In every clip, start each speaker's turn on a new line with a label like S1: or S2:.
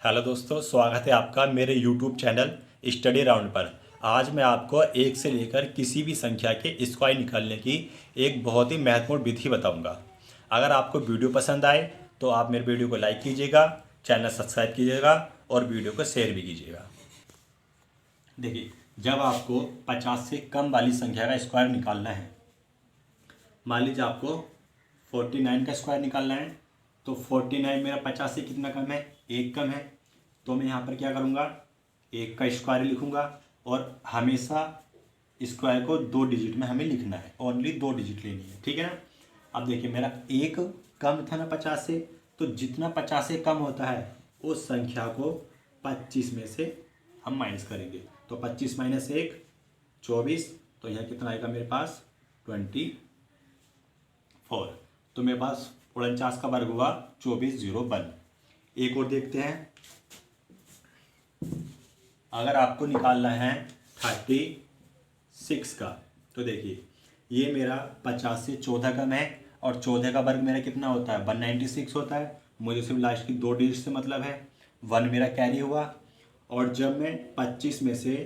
S1: Hello दोस्तों, स्वागत है आपका मेरे यूट्यूब चैनल स्टडी राउंड पर। आज मैं आपको एक से लेकर किसी भी संख्या के स्क्वायर निकालने की एक बहुत ही महत्वपूर्ण विधि बताऊंगा। अगर आपको वीडियो पसंद आए तो आप मेरे वीडियो को लाइक कीजिएगा, चैनल सब्सक्राइब कीजिएगा और वीडियो को शेयर भी कीजिएगा। देखिए, जब आपको 50 से कम वाली संख्या का स्क्वायर निकालना है, मान लीजिए आपको 49 का स्क्वायर निकालना है, तो 49 मेरा 50 से कितना कम है, एक कम है। तो मैं यहाँ पर क्या करूँगा, एक का स्क्वायर लिखूँगा और हमेशा स्क्वायर को 2 डिजिट में हमें लिखना है, ओनली 2 डिजिट लेनी है, ठीक है ना। अब देखिए, मेरा एक कम था ना 50 से, तो जितना 50 से कम होता है उस संख्या को 25 में से हम माइनस करेंगे। तो 25 माइनस 1 24, तो यहाँ कितना आएगा मेरे पास 24। तो मेरे पास 49 का वर्ग हुआ 24 0 1। एक और देखते हैं, अगर आपको निकालना है 36 का, तो देखिए ये मेरा 50 से 14 कम है और 14 का वर्ग मेरा कितना होता है 196 होता है। मुझे सिर्फ लास्ट की 2 डिजिट से मतलब है, 1 मेरा कैरी हुआ। और जब मैं 25 में से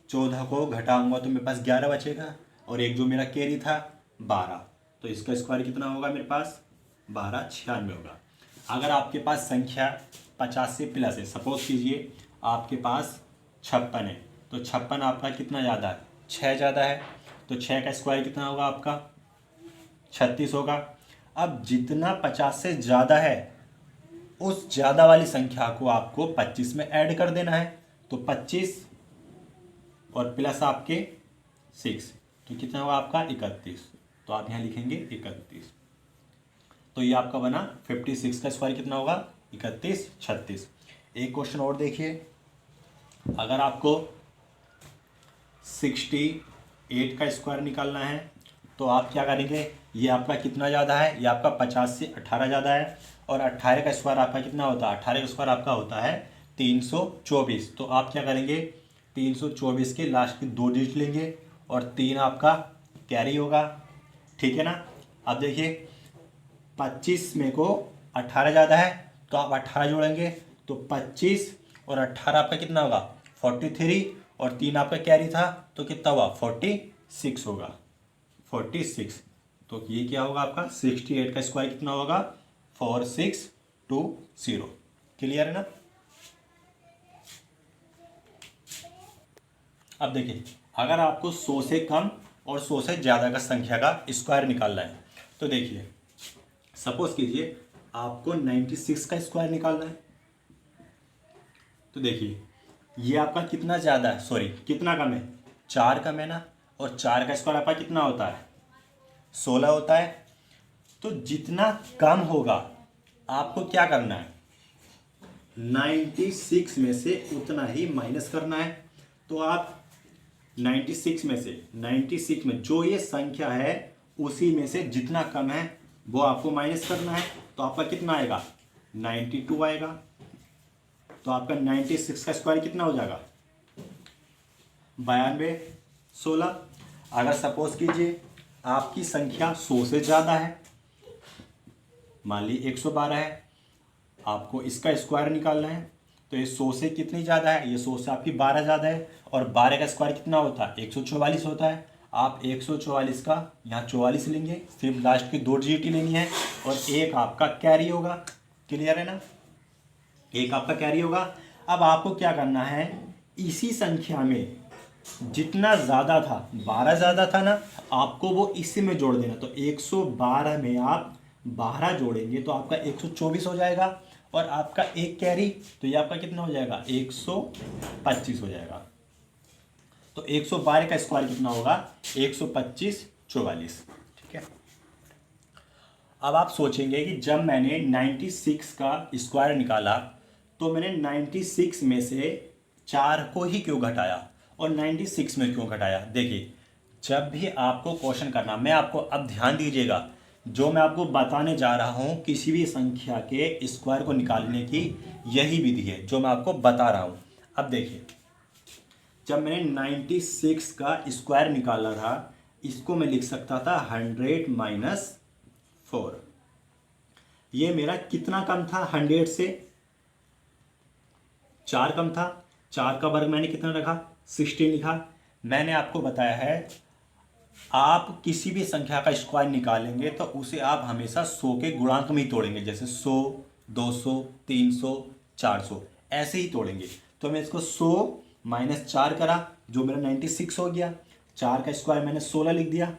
S1: 14 को घटाऊंगा तो मेरे पास 11 बचेगा और एक जो मेरा कैरी था 12। तो इसका स्क्वायर कितना होगा मेरे पास 12 96 होगा। अगर आपके पास संख्या 50 से प्लस है, सपोज कीजिए आपके पास 56 है, तो 56 आपका कितना ज़्यादा है 6 ज़्यादा है, तो 6 का स्क्वायर कितना होगा आपका 36 होगा। अब जितना 50 से ज़्यादा है उस ज़्यादा वाली संख्या को आपको 25 में ऐड कर देना है। तो 25 और प्लस आपके 6, तो कितना होगा आपका 31। तो आप यहाँ लिखेंगे 31। तो ये आपका बना 56 का स्क्वायर कितना होगा 31 36। एक क्वेश्चन और देखिए, अगर आपको 68 का स्क्वायर निकालना है तो आप क्या करेंगे, ये आपका कितना ज़्यादा है, ये आपका 50 से 18 ज़्यादा है और 18 का स्क्वायर आपका कितना होता है, 18 का स्क्वायर आपका होता है 324। तो आप क्या करेंगे 324 के लास्ट की 2 डिजिट लेंगे और 3 आपका कैरी होगा, ठीक है ना। अब देखिए 25 में को 18 ज़्यादा है तो आप 18 जोड़ेंगे, तो 25 और 18 आपका कितना होगा 43 और 3 आपका कैरी था तो कितना हुआ 46 होगा 46। तो ये क्या होगा आपका 68 का स्क्वायर कितना होगा 4620। क्लियर है ना। अब देखिए, अगर आपको 100 से कम और 100 से ज़्यादा का संख्या का स्क्वायर निकालना है, तो देखिए सपोज कीजिए आपको 96 का स्क्वायर निकालना है, तो देखिए ये आपका कितना ज़्यादा है, सॉरी कितना कम है 4 कम है ना, और 4 का स्क्वायर आपका कितना होता है 16 होता है। तो जितना कम होगा आपको क्या करना है 96 में से उतना ही माइनस करना है। तो आप 96 में जो ये संख्या है उसी में से जितना कम है वो आपको माइनस करना है। तो आपका कितना आएगा 92 आएगा। तो आपका 96 का स्क्वायर कितना हो जाएगा 92 16। अगर सपोज कीजिए आपकी संख्या 100 से ज़्यादा है, मान ली 112 है, आपको इसका स्क्वायर निकालना है, तो ये 100 से कितनी ज़्यादा है, ये 100 से आपकी 12 ज़्यादा है और 12 का स्क्वायर कितना होता है 144 होता है। आप 144 का यहाँ 44 लेंगे, सिर्फ लास्ट की 2 डिजिट ही लेनी है और एक आपका कैरी होगा। क्लियर है ना, एक आपका कैरी होगा। अब आपको क्या करना है, इसी संख्या में जितना ज़्यादा था 12 ज़्यादा था ना, आपको वो इसी में जोड़ देना। तो 112 में आप 12 जोड़ेंगे तो आपका 124 हो जाएगा और आपका एक कैरी, तो ये आपका कितना हो जाएगा 125 हो जाएगा। तो 112 का स्क्वायर कितना होगा 125 44, ठीक है। अब आप सोचेंगे कि जब मैंने 96 का स्क्वायर निकाला तो मैंने 96 में से 4 को ही क्यों घटाया और 96 में क्यों घटाया। देखिए, जब भी आपको क्वेश्चन करना, मैं आपको अब ध्यान दीजिएगा, जो मैं आपको बताने जा रहा हूँ किसी भी संख्या के स्क्वायर को निकालने की यही विधि है जो मैं आपको बता रहा हूँ। अब देखिए, जब मैंने 96 का स्क्वायर निकाला था, इसको मैं लिख सकता था 100 - 4। ये मेरा कितना कम था 100 से 4 कम था, 4 का वर्ग मैंने कितना रखा, 16 लिखा। मैंने आपको बताया है आप किसी भी संख्या का स्क्वायर निकालेंगे तो उसे आप हमेशा 100 के गुणांक में ही तोड़ेंगे, जैसे 100, 200, 300, 400 ऐसे ही तोड़ेंगे। तो मैं इसको 100 माइनस 4 करा जो मेरा 96 हो गया। 4 का स्क्वायर मैंने 16 लिख दिया।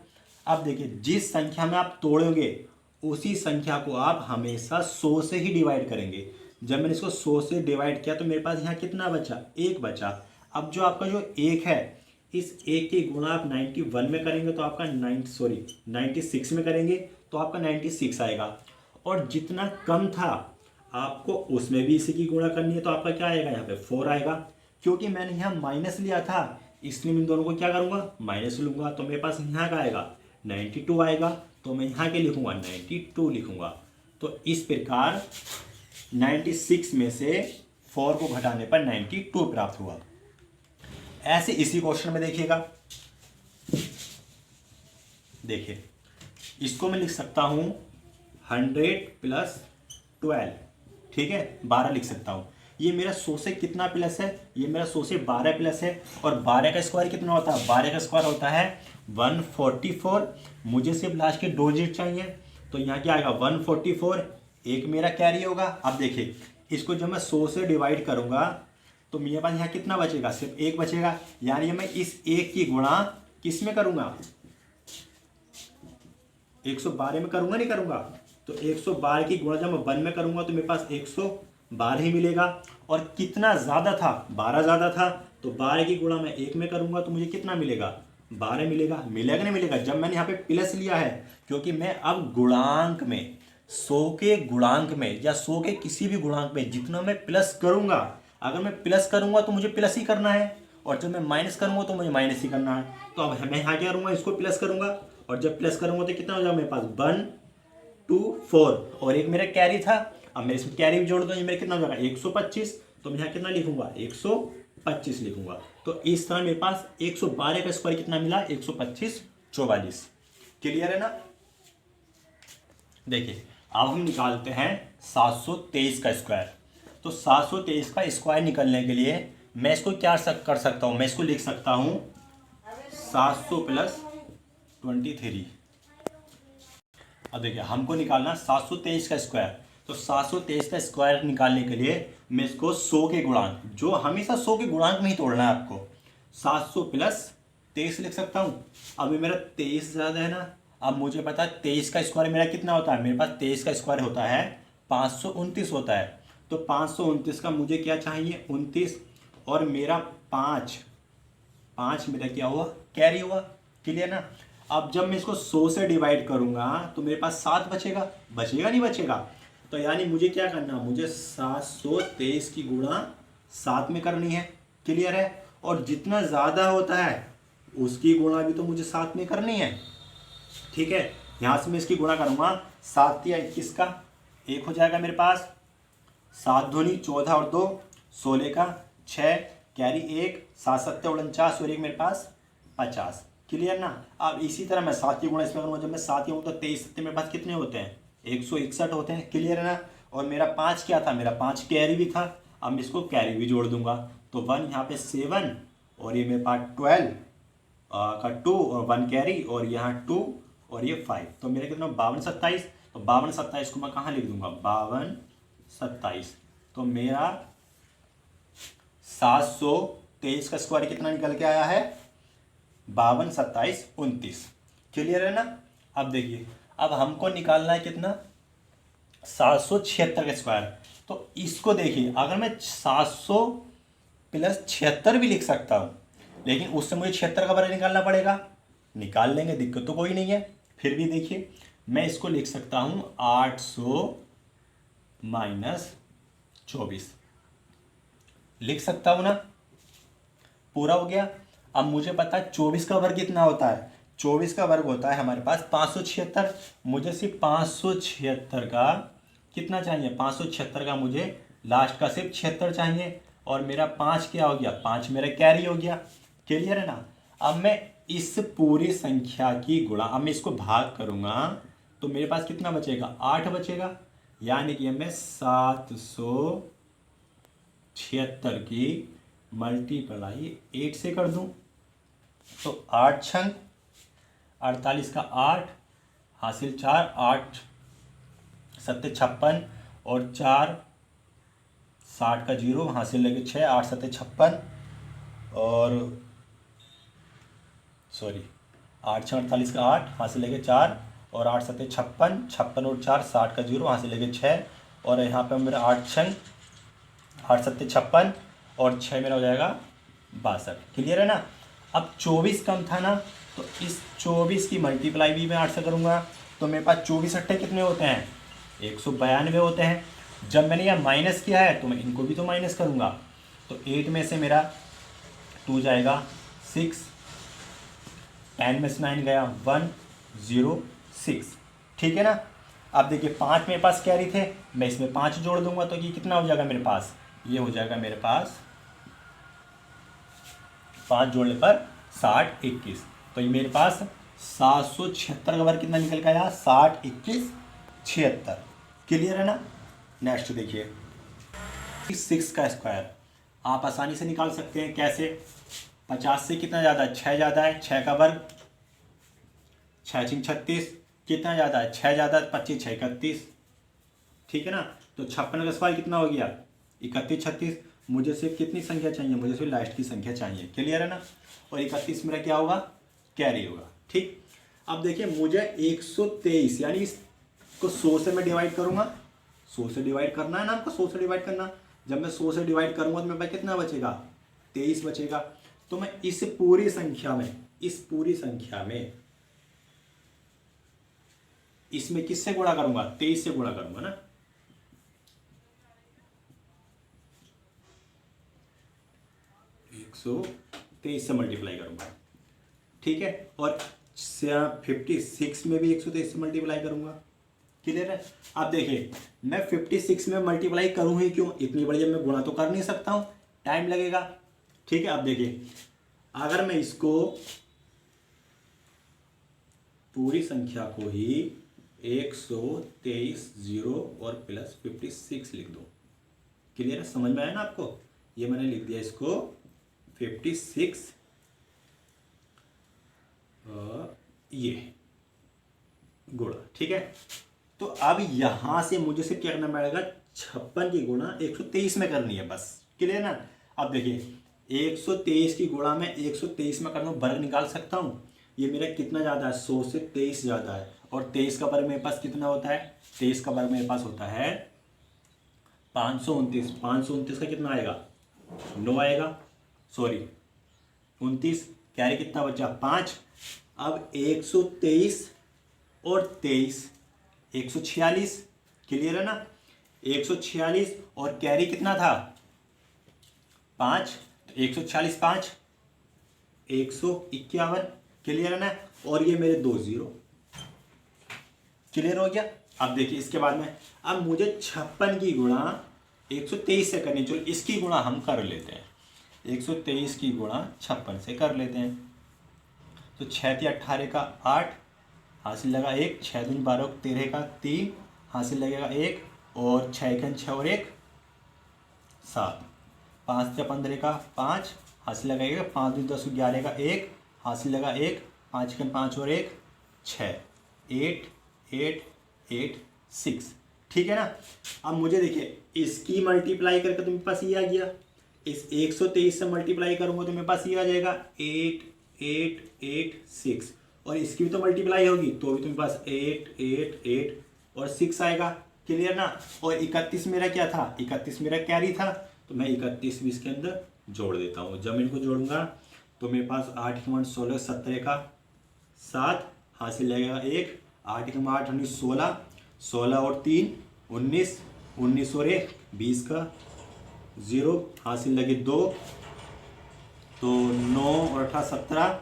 S1: अब देखिए जिस संख्या में आप तोड़ोगे उसी संख्या को आप हमेशा 100 से ही डिवाइड करेंगे। जब मैंने इसको 100 से डिवाइड किया तो मेरे पास यहाँ कितना बचा, 1 बचा। अब जो आपका जो 1 है, इस 1 की गुणा आप 91 में करेंगे तो आपका 96 में करेंगे तो आपका 96 आएगा। और जितना कम था आपको उसमें भी इसी की गुणा करनी है तो आपका क्या आएगा, यहाँ पे 4 आएगा। क्योंकि मैंने यहाँ माइनस लिया था इसलिए मैं इन दोनों को क्या करूँगा, माइनस लूँगा। तो मेरे पास यहाँ का आएगा 92 आएगा। तो मैं यहाँ के लिखूँगा 92 लिखूँगा। तो इस प्रकार 96 में से 4 को घटाने पर 92 प्राप्त हुआ। ऐसे इसी क्वेश्चन में देखिएगा, देखिए इसको मैं लिख सकता हूँ 100 प्लस 12, ठीक है, 12 लिख सकता हूँ। ये मेरा 100 से कितना प्लस है, ये मेरा 100 से 12 प्लस है। और 12 का स्क्वायर कितना होता है, 12 का स्क्वायर होता है 144। मुझे सिर्फ लास्ट के 2 डिजिट चाहिए तो यहाँ क्या आएगा 144, एक मेरा कैरी होगा। अब देखिए इसको जब मैं 100 से डिवाइड करूँगा तो मेरे पास यहाँ कितना बचेगा, सिर्फ 1 बचेगा। यानी मैं इस 1 की गुणा किस में करूँगा, 112 में करूँगा, नहीं करूँगा। तो 112 की गुणा जब मैं 1 में करूँगा तो मेरे पास 112 ही मिलेगा। और कितना ज़्यादा था, 12 ज़्यादा था। तो 12 की गुणा मैं 1 में करूँगा तो मुझे कितना मिलेगा, 12 मिलेगा। मिलेगा नहीं मिलेगा, जब मैंने यहाँ पे प्लस लिया है क्योंकि मैं अब गुणांक में 100 के गुणांक में या 100 के किसी भी गुणांक में जितना मैं प्लस करूँगा, अगर मैं प्लस करूँगा तो मुझे प्लस ही करना है और जब मैं माइनस करूँगा तो मुझे माइनस ही करना है। तो अब मैं यहाँ क्या करूँगा, इसको प्लस करूँगा और जब प्लस करूँगा तो कितना हो जाएगा मेरे पास 1 2 4 और एक मेरा कैरी था। अब मैं इसमें कैरी भी जोड़ दूँ, ये मेरा कितना हो जाएगा 125। तो मैं यहाँ कितना लिखूंगा 125 लिखूंगा। तो इस तरह मेरे पास 112 का स्क्वायर कितना मिला 125 44। क्लियर है ना। देखिए अब हम निकालते हैं 723 का स्क्वायर। तो 723 का स्क्वायर निकलने के लिए मैं इसको क्या कर सकता हूँ, मैं इसको लिख सकता हूँ 700 प्लस 23। अब देखिए हमको निकालना 723 का स्क्वायर। तो 723 का स्क्वायर निकालने के लिए मैं इसको 100 के गुणांक, जो हमेशा 100 के गुणांक में ही तोड़ना है आपको, 700 प्लस 23 लिख सकता हूँ। अभी मेरा 23 ज़्यादा है ना। अब मुझे पता है 23 का स्क्वायर मेरा कितना होता है, मेरे पास 23 का स्क्वायर होता है 529 होता है। तो 529 का मुझे क्या चाहिए 29 और मेरा 5 मेरा क्या हुआ, कैरी हुआ। क्लियर ना। अब जब मैं इसको 100 से डिवाइड करूंगा तो मेरे पास 7 बचेगा, बचेगा नहीं बचेगा। तो यानी मुझे क्या करना, मुझे 723 की गुणा 7 में करनी है। क्लियर है। और जितना ज़्यादा होता है उसकी गुणा भी तो मुझे 7 में करनी है। ठीक है, यहाँ से मैं इसकी गुणा करूँगा 7 या 21 का 1 हो जाएगा मेरे पास, 7 दूनी 14 और 2 16 का 6 कैरी 1 7 7 49 और 1 मेरे पास 50। क्लियर ना। अब इसी तरह मैं 7 की गुणा इसमें करूँगा, जब मैं 7 की हूँ तो 23 7 मेरे पास कितने होते हैं 161 होते हैं। क्लियर है ना। और मेरा 5 क्या था, मेरा 5 कैरी भी था। अब मैं इसको कैरी भी जोड़ दूंगा तो 1 यहाँ पे 7 और ये मेरे पास 12 का 2 और 1 कैरी और यहाँ 2 और ये 5। तो मेरा कितना 52 27। तो 52 27 को मैं कहाँ लिख दूंगा 52 27। तो मेरा 723 का स्क्वायर कितना निकल के आया है 52 27 29। क्लियर है ना। अब देखिए अब हमको निकालना है कितना 776 का स्क्वायर। तो इसको देखिए अगर मैं 700 प्लस 76 भी लिख सकता हूँ, लेकिन उससे मुझे 76 का वर्ग निकालना पड़ेगा। निकाल लेंगे, दिक्कत तो कोई नहीं है। फिर भी देखिए मैं इसको लिख सकता हूँ 800 माइनस 24 लिख सकता हूँ ना। पूरा हो गया। अब मुझे पता है 24 का वर्ग कितना होता है, 24 का वर्ग होता है हमारे पास 576। मुझे सिर्फ 576 का कितना चाहिए, 576 का मुझे लास्ट का सिर्फ 76 चाहिए। और मेरा 5 क्या हो गया, 5 मेरा कैरी हो गया। क्लियर है ना। अब मैं इस पूरी संख्या की गुणा, अब मैं इसको भाग करूँगा तो मेरे पास कितना बचेगा 8 बचेगा। यानी कि मैं 776 76 की मल्टीप्लाई 8 से कर दूं तो 8 छंग 48 का 8 हासिल 4, 8 सत्ते 56 और 4 60 का 0 हासिल लगे 6, 8 सत्ते 56 और सॉरी 8 छः 48 का 8 हासिल लगे 4 और 8 सत्ते 56, 56 और 4 60 का 0 हासिल लगे 6 और यहाँ पे मेरा 8 छंग 8 सत्ते 56 और 6 मेरा हो जाएगा 62। क्लियर है ना। अब 24 कम था ना, तो इस 24 की मल्टीप्लाई भी मैं 8 से करूँगा तो मेरे पास 24 अट्ठे कितने होते हैं, 192 होते हैं। जब मैंने यह माइनस किया है तो मैं इनको भी तो माइनस करूँगा, तो 8 में से मेरा 2 जाएगा 6, 10 में से 9 गया 106। ठीक है ना। अब देखिए 5 मेरे पास कैरी थे, मैं इसमें 5 जोड़ दूंगा तो ये कितना हो जाएगा मेरे पास, ये हो जाएगा मेरे पास 5 जोड़ने पर 60, 21। तो ये मेरे पास 776 का वर्ग कितना निकल गया, 60, 21, 76। क्लियर है ना। नेक्स्ट देखिए 6 का स्क्वायर आप आसानी से निकाल सकते हैं। कैसे, 50 से कितना ज़्यादा है, 6 ज़्यादा है, 6 का वर्ग 6 छिंग 36, कितना ज़्यादा है, 6 ज़्यादा है, 25 6 31। ठीक है ना। तो 56 का स्क्वायर कितना हो गया, 31 36। मुझे सिर्फ कितनी संख्या चाहिए, मुझे सिर्फ लास्ट की संख्या चाहिए। क्लियर है ना। और 31 मेरा क्या होगा, कैरी होगा। ठीक। अब देखिए मुझे 123 यानी इसको 100 से मैं डिवाइड करूँगा, 100 से डिवाइड करना है ना आपको, 100 से डिवाइड करना। जब मैं 100 से डिवाइड करूँगा तो मेरे पास कितना बचेगा, 23 बचेगा। तो मैं इस पूरी संख्या में इसमें किससे गुणा करूंगा, 23 से गुणा करूंगा ना। एक 123 से मल्टीप्लाई करूंगा। ठीक है। और 56 में भी 123 से मल्टीप्लाई करूंगा। क्लियर है। अब देखिए मैं 56 में मल्टीप्लाई करूं ही क्यों, इतनी बड़ी जब मैं गुणा तो कर नहीं सकता हूं, टाइम लगेगा। ठीक है। अब देखिए अगर मैं इसको पूरी संख्या को ही 123 0 और प्लस 56 लिख दूं। क्लियर है, समझ में आया ना आपको। ये मैंने लिख दिया इसको 56 ये गुणा। ठीक है। तो अब यहां से मुझे सिर्फ क्या करना पड़ेगा, 56 की गुणा 123 में करनी है बस। क्लियर ना। अब देखिए 123 की गुणा में 123 में करना, वर्ग निकाल सकता हूं। ये मेरा कितना ज़्यादा है, 100 से 23 ज़्यादा है। और 23 का वर्ग मेरे पास कितना होता है, 23 का वर्ग मेरे पास होता है 529। 529 का कितना आएगा, 9 आएगा, सॉरी 29। कैरी कितना बचा, 5। अब 123 और 23 146। क्लियर है ना। 146 और कैरी कितना था, 5। 146 5 151। क्लियर है ना। और ये मेरे 2 0। क्लियर हो गया। अब देखिए इसके बाद में अब मुझे 56 की गुणा 123 से करनी, चलो इसकी गुणा हम कर लेते हैं। 123 की गुणा 56 से कर लेते हैं। तो 6 × 18 का 8 हासिल लगा 1, 6 दूनी 12 13 का 3 हासिल लगेगा 1 और 6 × 6 और 1 7, 5 × 15 का 5 हासिल लगेगा 5 दूनी 10 11 का 1 हासिल लगा 1, 5 × 5 और 1 6, 8 8 8 6। ठीक है ना। अब मुझे देखिए इसकी मल्टीप्लाई करके तो मेरे पास ये आ गया, इस 123 से मल्टीप्लाई करूंगा तो मेरे पास ये आ जाएगा 8 8 8 6। और इसकी भी तो मल्टीप्लाई होगी तो भी तुम्हारे पास 8 8 8 और 6 आएगा। क्लियर ना। और 31 मेरा क्या था, 31 मेरा कैरी था, तो मैं 31 भी इसके अंदर जोड़ देता हूँ। जब इनको जोड़ूंगा तो मेरे पास 8 × 16 17 का 7 हासिल लगेगा 1, 8 × 8 16, 16 और 3 19, 19 और 1 20 का 0 हासिल लगे 2, तो 9 और 18 17,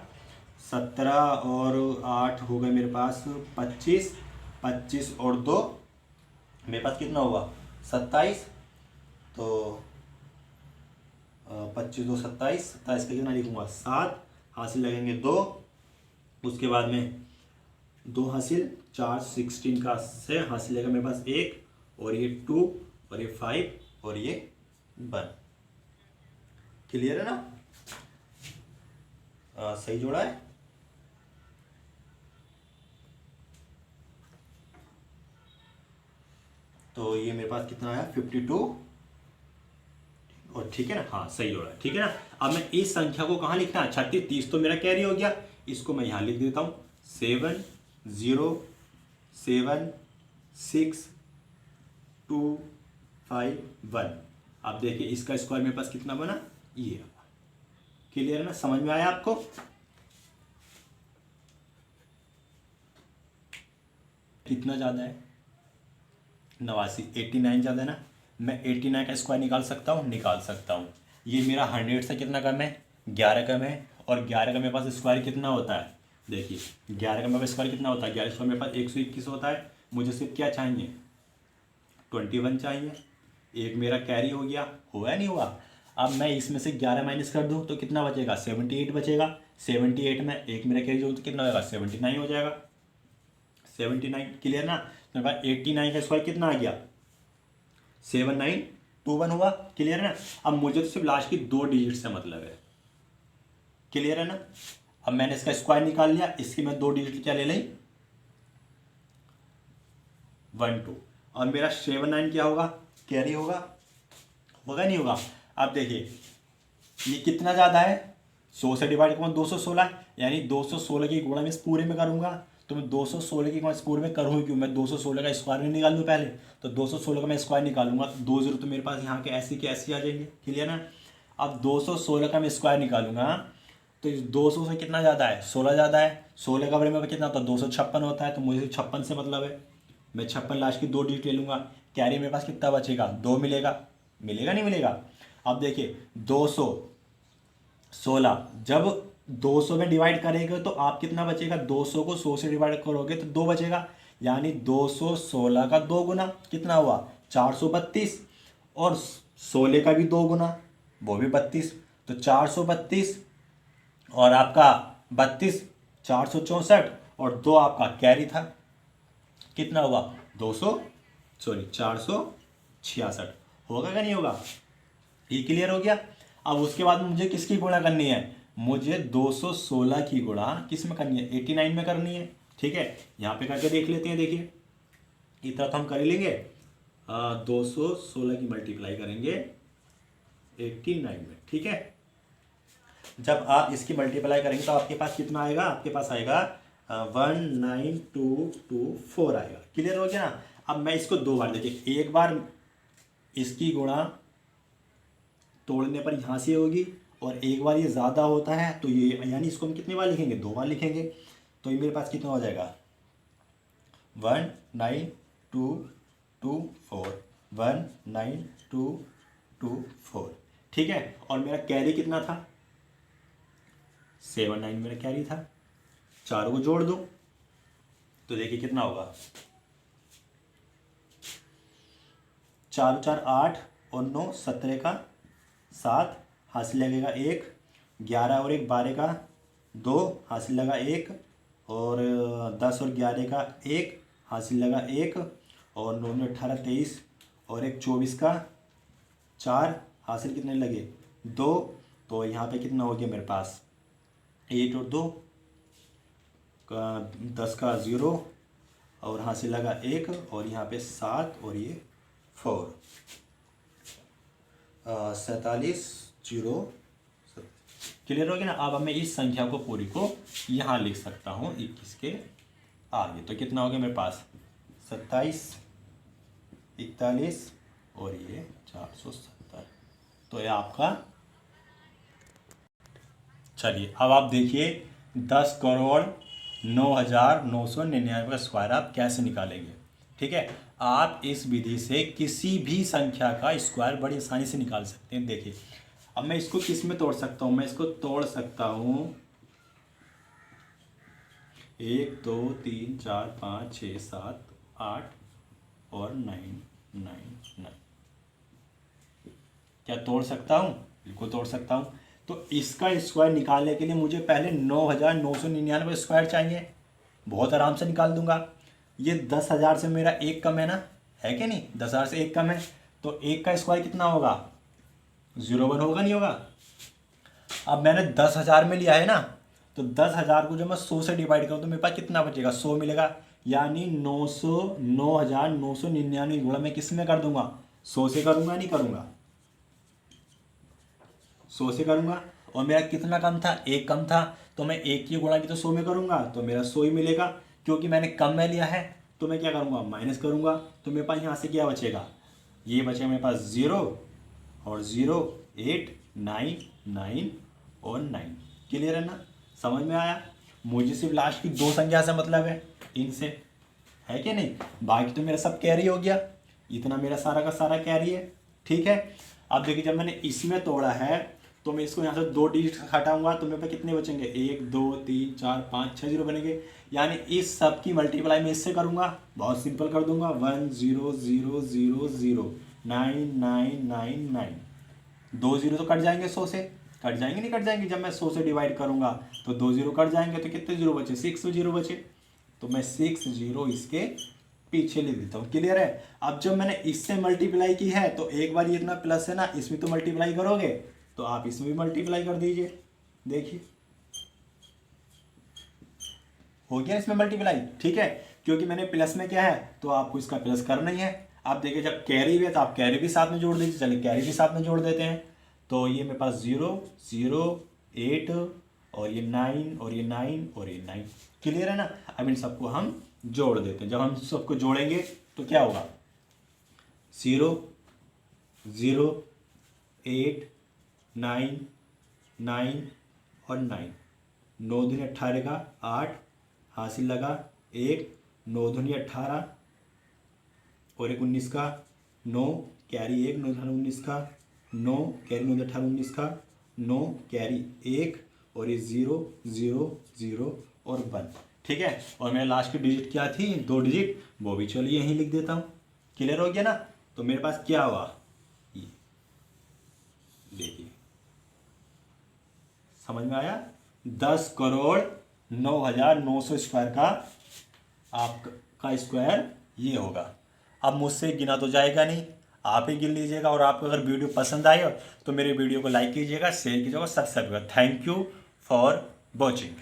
S1: 17 और 8 हो गए मेरे पास 25, 25 और 2 मेरे पास कितना होगा 27। तो 25 2 27, 27 का कितना लिखूंगा 7 हासिल लगेंगे 2। उसके बाद में 2 हासिल 4 16 का से हासिल लगेगा मेरे पास 1 और ये 2 और ये 5 और ये 1। क्लियर है ना? सही जोड़ा है। तो ये मेरे पास कितना आया 52 और ठीक है ना, हाँ सही जोड़ा है, ठीक है ना। अब मैं इस संख्या को कहाँ लिखना है, 36 30 तो मेरा कैरी हो गया, इसको मैं यहाँ लिख देता हूँ 7 0 7 6 2 5 1। अब देखिए इसका स्क्वायर मेरे पास कितना बना, ये। क्लियर है ना, समझ में आया आपको? कितना ज़्यादा है 89, 89 ज़्यादा है ना। मैं 89 का स्क्वायर निकाल सकता हूँ, निकाल सकता हूँ। ये मेरा 100 से कितना कम है, 11 कम है। और 11 का मेरे पास स्क्वायर कितना होता है, देखिए 11 का मेरे पास स्क्वायर कितना होता है, 11 स्क्वायर मेरे पास 121 होता है। मुझे सिर्फ क्या चाहिए, 21 चाहिए। एक मेरा कैरी हो गया, हुआ नहीं हुआ। अब मैं इसमें से 11 माइनस कर दूँ तो कितना बचेगा, 78 बचेगा। 78 में एक मेरा कैरी जो तो कितना होगा, 79 हो जाएगा, 79। क्लियर ना? तो मेरे पास 89 का स्क्वायर कितना आ गया, 7921 हुआ। क्लियर है ना? अब मुझे तो सिर्फ लास्ट की 2 डिजिट से मतलब है। क्लियर है ना? अब मैंने इसका स्क्वायर निकाल लिया, इसकी मैं 2 डिजिट क्या ले ली, 1 2। और मेरा 79 क्या होगा, कैरी होगा, होगा नहीं होगा? अब देखिए ये कितना ज़्यादा है, 100 से डिवाइड करूँगा 216, यानी 216 की गुणा मैं इस पूरे में करूँगा। तो मैं 216 की गुणा इस पूरे में करूँ क्यों, मैं 216 का स्क्वायर नहीं निकाल लूँ पहले। तो 216 का मैं स्क्वायर निकालूंगा तो 2 0 तो मेरे पास यहाँ के ऐसे आ जाएंगे। क्लियर ना? अब 216 का मैं स्क्वायर निकालूंगा तो इस 200 से कितना ज़्यादा है, 16 ज़्यादा है। 16 का बड़े में कितना होता है, 256 होता है। तो मुझे 56 से मतलब है, मैं 56 लास्ट की 2 डिजिट ले लूँगा। कैरी मेरे पास कितना बचेगा, 2 मिलेगा, मिलेगा नहीं मिलेगा? अब देखिए 216 जब 200 में डिवाइड करेंगे तो आप कितना बचेगा, 200 को 100 से डिवाइड करोगे तो 2 बचेगा। यानी 216 का 2 गुना कितना हुआ, 432। और 16 का भी 2 गुना, वो भी 32। तो 432 और आपका 32, 464 और 2 आपका कैरी था, कितना हुआ 466 होगा क्या नहीं होगा? ये क्लियर हो गया। अब उसके बाद मुझे किसकी गुणा करनी है, मुझे 216 की गुणा किस में करनी है, 89 में करनी है। ठीक है, यहाँ पे करके देख लेते हैं। देखिए इतना तो हम कर ही लेंगे, 216 की मल्टीप्लाई करेंगे 89 में। ठीक है, जब आप इसकी मल्टीप्लाई करेंगे तो आपके पास कितना आएगा, आपके पास आएगा 19224 आएगा। क्लियर हो गया ना? अब मैं इसको 2 बार, देखिए एक बार इसकी गुणा तोड़ने पर यहाँ से होगी और एक बार ये ज़्यादा होता है तो ये, यानी इसको हम कितनी बार लिखेंगे, 2 बार लिखेंगे। तो ये मेरे पास कितना हो जाएगा 19224, 19224। ठीक है, और मेरा कैरी कितना था, 79 मेरा कैरी था। चारों को जोड़ दो तो देखिए कितना होगा, 4 4 8 और 9 17 का 7 हासिल लगेगा 1, 11 और 1 12 का 2 हासिल लगा 1, और 10 और 11 का 1 हासिल लगा 1, और 9 में 18 23 और 1 24 का 4 हासिल कितने लगे 2। तो यहाँ पे कितना हो गया मेरे पास 8 और 2 का 10 का 0 और हासिल लगा 1, और यहाँ पे 7 और ये 4, 47 0। क्लियर हो गया ना? अब मैं इस संख्या को पूरी को यहाँ लिख सकता हूँ 21 के आगे। तो कितना हो गया मेरे पास 27 41 और ये 470। तो ये आपका, चलिए अब आप देखिए 10,09,999 का स्क्वायर आप कैसे निकालेंगे। ठीक है, आप इस विधि से किसी भी संख्या का स्क्वायर बड़ी आसानी से निकाल सकते हैं। देखिए अब मैं इसको किस में तोड़ सकता हूँ, मैं इसको तोड़ सकता हूँ 1 2 3 4 5 6 7 8 और 9 9 9। क्या तोड़ सकता हूँ, बिल्कुल तोड़ सकता हूँ। तो इसका स्क्वायर निकालने के लिए मुझे पहले 9,999 स्क्वायर चाहिए, बहुत आराम से निकाल दूंगा। ये 10,000 से मेरा एक कम है ना, है कि नहीं, 10,000 से एक कम है। तो एक का स्क्वायर कितना होगा 01 होगा नहीं होगा, अब मैंने 10,000 में लिया है ना, तो 10,000 को जब मैं 100 से डिवाइड करूँ तो मेरे पास कितना बचेगा, 100 मिलेगा। यानी 9,999 गुणा मैं किस में कर दूंगा, 100 से करूंगा, नहीं करूंगा, 100 से करूंगा। और मेरा कितना कम था, एक कम था, तो मैं एक की गुणा की तो 100 में करूंगा, तो मेरा 100 ही मिलेगा। क्योंकि मैंने कम में लिया है तो मैं क्या करूंगा, माइनस करूंगा। तो मेरे पास यहाँ से क्या बचेगा, ये बचेगा मेरे पास 0 और 0, 8, 9, 9 और 9। क्लियर है ना, समझ में आया। मुझे सिर्फ लास्ट की 2 संख्या से मतलब है, इनसे, है कि नहीं। बाकी तो मेरा सब कैरी हो गया, इतना मेरा सारा का सारा कैरी है। ठीक है, अब देखिए जब मैंने इसमें तोड़ा है तो मैं इसको यहाँ से 2 डिजिट हटाऊंगा तो मेरे पास कितने बचेंगे, 1, 2, 3, 4, 5, 6 जीरो बनेंगे। यानी इस सब की मल्टीप्लाई मैं इससे करूंगा, बहुत सिंपल कर दूंगा, 1 0 0 0 0 9 9 9 9। 2 जीरो तो कट जाएंगे 100 से, कट जाएंगे नहीं कट जाएंगे, जब मैं 100 से डिवाइड करूंगा तो 2 जीरो कट जाएंगे, तो कितने जीरो बचे, 6 जीरो बचे। तो मैं 6 जीरो इसके पीछे लिख देता हूँ। क्लियर है। अब जब मैंने इससे मल्टीप्लाई की है तो एक बार ये इतना प्लस है ना, इसमें तो मल्टीप्लाई करोगे तो आप इसमें भी मल्टीप्लाई कर दीजिए। देखिए हो गया इसमें मल्टीप्लाई। ठीक है, क्योंकि मैंने प्लस में क्या है तो आपको इसका प्लस करना ही है। आप देखिए जब कैरी भी है तो आप कैरी भी साथ में जोड़ दीजिए। चलिए कैरी भी साथ में जोड़ देते हैं। तो ये मेरे पास 0 0 8 और ये 9 और ये 9 और ये 9। क्लियर है ना। अब इन सबको हम जोड़ देते हैं। जब हम सबको जोड़ेंगे तो क्या होगा, 0 0 8 9 9 और 9, 9 दूनी 18 का 8 हासिल लगा, 1 9 दूनी 18 और 1 19 का 9 कैरी 1 9 19 का 9 कैरी 9 18 19 का 9 कैरी 1 और ये 0 0 0 और 1। ठीक है, और मेरे लास्ट की डिजिट क्या थी, 2 डिजिट, वो भी चलिए यहीं लिख देता हूँ। क्लियर हो गया ना। तो मेरे पास क्या हुआ, ये देखिए समझ में आया, 10,09,900 स्क्वायर का आपका स्क्वायर ये होगा। अब मुझसे गिना तो जाएगा नहीं, आप ही गिन लीजिएगा। और आपको अगर वीडियो पसंद आए तो मेरे वीडियो को लाइक कीजिएगा, शेयर कीजिएगा, सब्सक्राइब कीजिएगा। Thank you for watching.